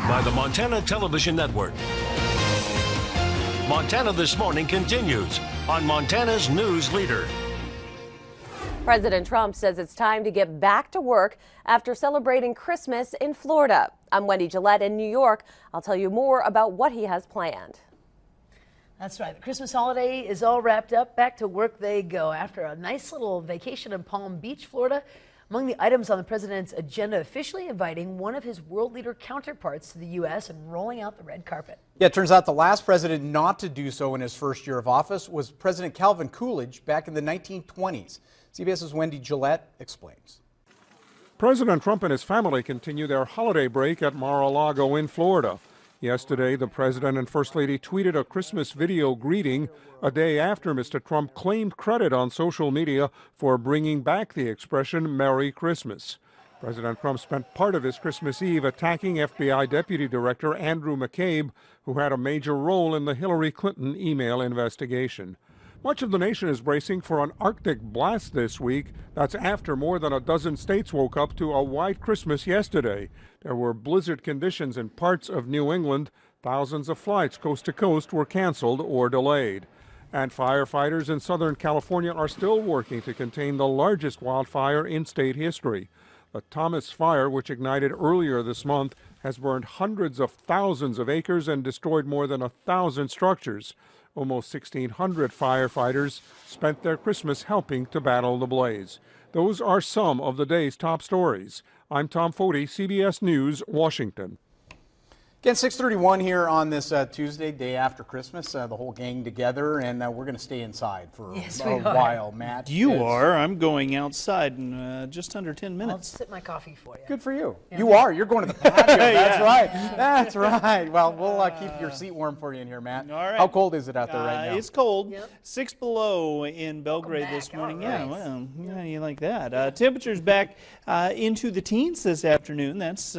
by the Montana Television Network. Montana This Morning continues on Montana's News Leader. President Trump says it's time to get back to work after celebrating Christmas in Florida. I'm Wendy Gillette in New York. I'll tell you more about what he has planned. That's right. The Christmas holiday is all wrapped up. Back to work they go after a nice little vacation in Palm Beach, Florida. Among the items on the president's agenda, officially inviting one of his world leader counterparts to the U.S. and rolling out the red carpet. Yeah, it turns out the last president not to do so in his first year of office was President Calvin Coolidge back in the 1920s. CBS's Wendy Gillette explains. President Trump and his family continue their holiday break at Mar-a-Lago in Florida. Yesterday, the president and first lady tweeted a Christmas video greeting a day after Mr. Trump claimed credit on social media for bringing back the expression Merry Christmas. President Trump spent part of his Christmas Eve attacking FBI Deputy Director Andrew McCabe, who had a major role in the Hillary Clinton email investigation. Much of the nation is bracing for an Arctic blast this week. That's after more than a dozen states woke up to a white Christmas yesterday. There were blizzard conditions in parts of New England. Thousands of flights coast to coast were canceled or delayed. And firefighters in Southern California are still working to contain the largest wildfire in state history. The Thomas Fire, which ignited earlier this month, has burned hundreds of thousands of acres and destroyed more than 1,000 structures. Almost 1,600 firefighters spent their Christmas helping to battle the blaze. Those are some of the day's top stories. I'm Tom Foti, CBS News, Washington. Again, 6:31 here on this Tuesday, day after Christmas. The whole gang together, and we're going to stay inside for a while, Matt. You are. I'm going outside in just under 10 minutes. I'll sip my coffee for you. Good for you. Yeah. You are. You're going to the patio. That's Yeah. right. That's right. Well, we'll keep your seat warm for you in here, Matt. All right. How cold is it out there right now? It's cold. Yep. 6 below in Belgrade back. this morning. All Yeah, right. well, yeah, you like that. Temperatures back into the teens this afternoon. That's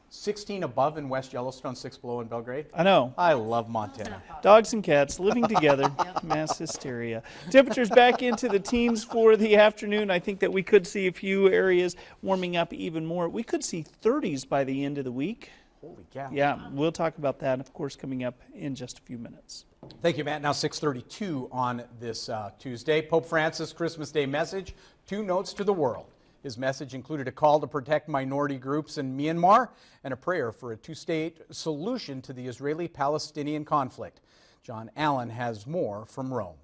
16 above in West Yellowstone, 6 below in Belgrade. I know. I love Montana. Dogs and cats living together, mass hysteria. Temperatures back into the teens for the afternoon. I think that we could see a few areas warming up even more. We could see 30s by the end of the week. Holy cow. Yeah, we'll talk about that, of course, coming up in just a few minutes. Thank you, Matt. Now 6:32 on this Tuesday. Pope Francis' Christmas Day message, 2 notes to the world. His message included a call to protect minority groups in Myanmar and a prayer for a 2-state solution to the Israeli-Palestinian conflict. John Allen has more from Rome.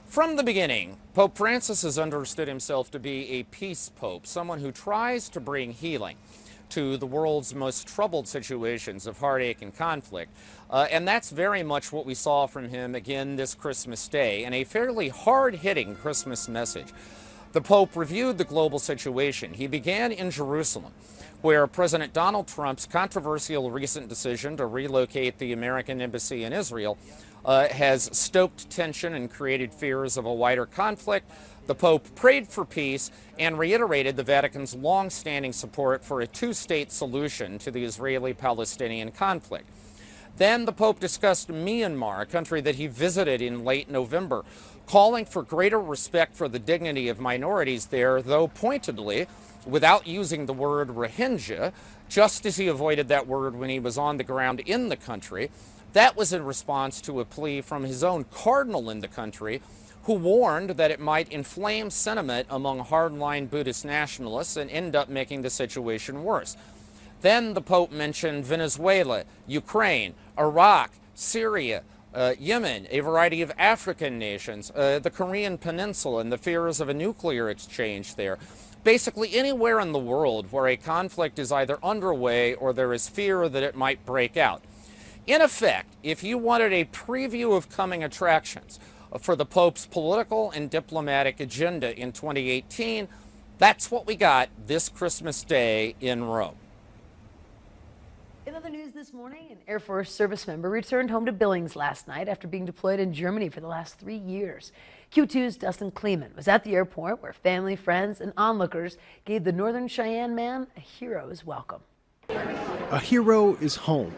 From the beginning, Pope Francis has understood himself to be a peace pope, someone who tries to bring healing to the world's most troubled situations of heartache and conflict. And that's very much what we saw from him again this Christmas Day, in a fairly hard-hitting Christmas message. The Pope reviewed the global situation. He began in Jerusalem, where President Donald Trump's controversial recent decision to relocate the American embassy in Israel has stoked tension and created fears of a wider conflict. The Pope prayed for peace and reiterated the Vatican's long-standing support for a 2-state solution to the Israeli-Palestinian conflict. Then the Pope discussed Myanmar, a country that he visited in late November, calling for greater respect for the dignity of minorities there, though pointedly, without using the word Rohingya, just as he avoided that word when he was on the ground in the country. That was in response to a plea from his own cardinal in the country, who warned that it might inflame sentiment among hardline Buddhist nationalists and end up making the situation worse. Then the Pope mentioned Venezuela, Ukraine, Iraq, Syria, Yemen, a variety of African nations, the Korean Peninsula, and the fears of a nuclear exchange there. Basically anywhere in the world where a conflict is either underway or there is fear that it might break out. In effect, if you wanted a preview of coming attractions for the Pope's political and diplomatic agenda in 2018, that's what we got this Christmas Day in Rome. In other news this morning, an Air Force service member returned home to Billings last night after being deployed in Germany for the last 3 years. Q2's Dustin Kleeman was at the airport where family, friends, and onlookers gave the Northern Cheyenne man a hero's welcome. A hero is home.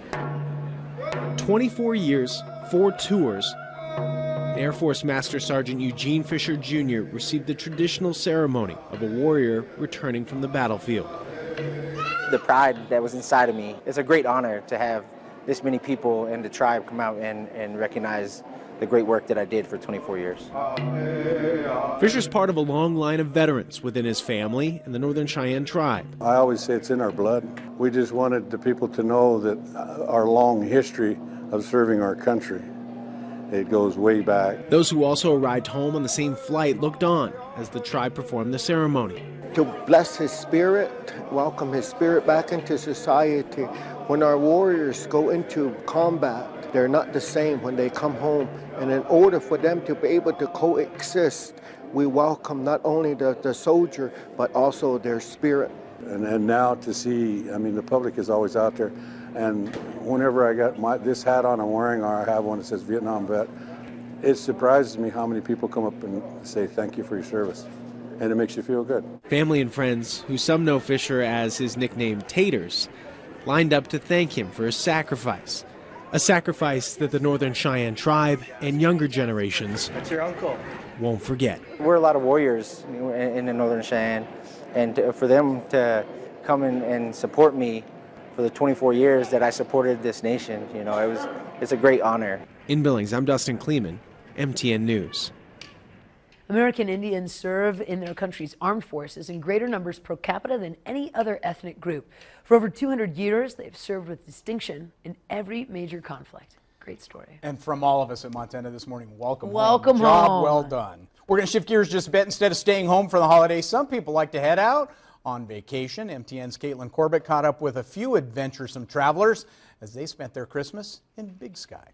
24 years, 4 tours. Air Force Master Sergeant Eugene Fisher Jr. received the traditional ceremony of a warrior returning from the battlefield. the pride that was inside of me. It's a great honor to have this many people in the tribe come out and recognize the great work that I did for 24 years. Fisher's part of a long line of veterans within his family and the Northern Cheyenne tribe. I always say it's in our blood. We just wanted the people to know that our long history of serving our country, it goes way back. Those who also arrived home on the same flight looked on as the tribe performed the ceremony. To bless his spirit, welcome his spirit back into society. When our warriors go into combat, they're not the same when they come home. And in order for them to be able to coexist, we welcome not only the soldier, but also their spirit. And now to see, I mean, the public is always out there. And whenever I got this hat on I'm wearing, or I have one that says Vietnam Vet, it surprises me how many people come up and say thank you for your service. And it makes you feel good. Family and friends, who some know Fisher as his nickname Taters, lined up to thank him for his sacrifice. A sacrifice that the Northern Cheyenne tribe and younger generations That's your uncle. won't forget. We're a lot of warriors in the Northern Cheyenne, and for them to come in and support me for the 24 years that I supported this nation, it's a great honor. In Billings, I'm Dustin Kleeman, MTN News. American Indians serve in their country's armed forces in greater numbers per capita than any other ethnic group. For over 200 years, they've served with distinction in every major conflict. Great story. And from all of us at Montana this morning, welcome home. Welcome Job home. well done. We're going to shift gears just a bit. Instead of staying home for the holidays, some people like to head out on vacation. MTN's Caitlin Corbett caught up with a few adventuresome travelers as they spent their Christmas in Big Sky.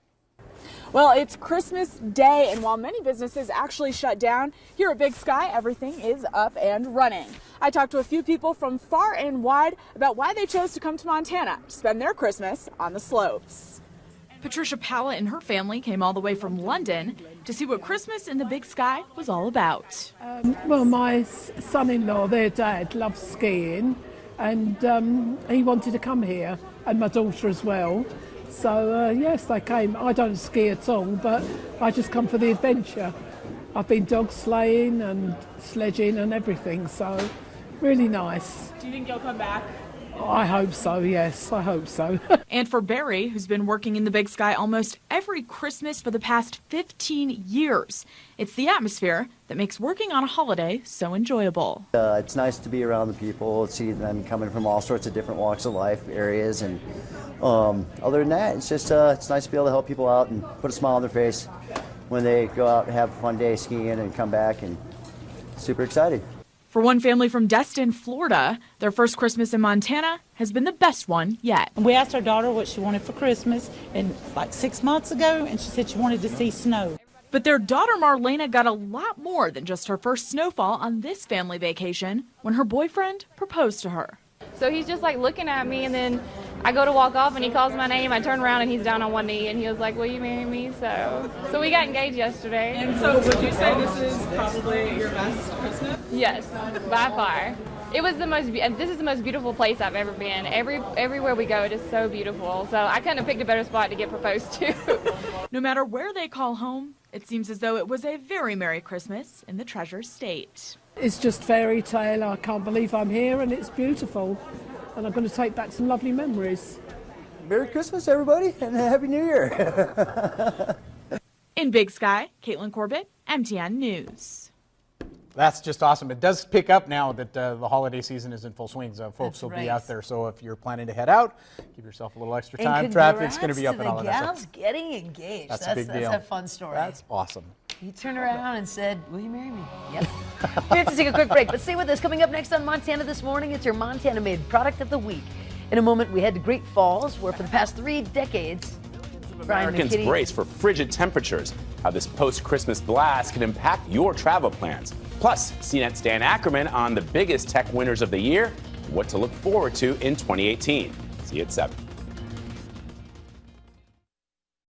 Well, it's Christmas Day, and while many businesses actually shut down, here at Big Sky, everything is up and running. I talked to a few people from far and wide about why they chose to come to Montana to spend their Christmas on the slopes. Patricia Pallett and her family came all the way from London to see what Christmas in the Big Sky was all about. Well, my son-in-law, their dad, loves skiing, and he wanted to come here, and my daughter as well. So, yes, they came. I don't ski at all, but I just come for the adventure. I've been dog sleighing and sledging and everything, so really nice. Do you think you'll come back? I hope so, yes, I hope so. And for Barry, who's been working in the Big Sky almost every Christmas for the past 15 years, it's the atmosphere that makes working on a holiday so enjoyable. It's nice to be around the people, see them coming from all sorts of different walks of life, areas, and other than that, it's just it's nice to be able to help people out and put a smile on their face when they go out and have a fun day skiing and come back, and super excited. For one family from Destin, Florida, their first Christmas in Montana has been the best one yet. We asked our daughter what she wanted for Christmas, and like 6 months ago, and she said she wanted to see snow. But their daughter Marlena got a lot more than just her first snowfall on this family vacation when her boyfriend proposed to her. So he's just like looking at me, and then I go to walk off and he calls my name. I turn around and he's down on one knee, and he was like, "Will you marry me?" So we got engaged yesterday. And so would you say this is probably your best Christmas? Yes, by far. It was this is the most beautiful place I've ever been. Everywhere we go, it is so beautiful. So I couldn't have picked a better spot to get proposed to. No matter where they call home, it seems as though it was a very Merry Christmas in the Treasure State. It's just fairy tale. I can't believe I'm here, and it's beautiful. And I'm going to take back some lovely memories. Merry Christmas, everybody, and Happy New Year. In Big Sky, Caitlin Corbett, MTN News. That's just awesome. It does pick up now that the holiday season is in full swing. So folks will be out there. So if you're planning to head out, give yourself a little extra time. Traffic's going to be up and all of that gals getting engaged. That's a big deal. That's a fun story. That's awesome. He turned around and said, "Will you marry me?" Yep. We have to take a quick break, but stay with us. Coming up next on Montana This Morning, it's your Montana Made Product of the Week. In a moment, we head to Great Falls, where for the past 3 decades, Americans brace for frigid temperatures. How this post-Christmas blast can impact your travel plans. Plus, CNET's Dan Ackerman on the biggest tech winners of the year, what to look forward to in 2018. See you at 7.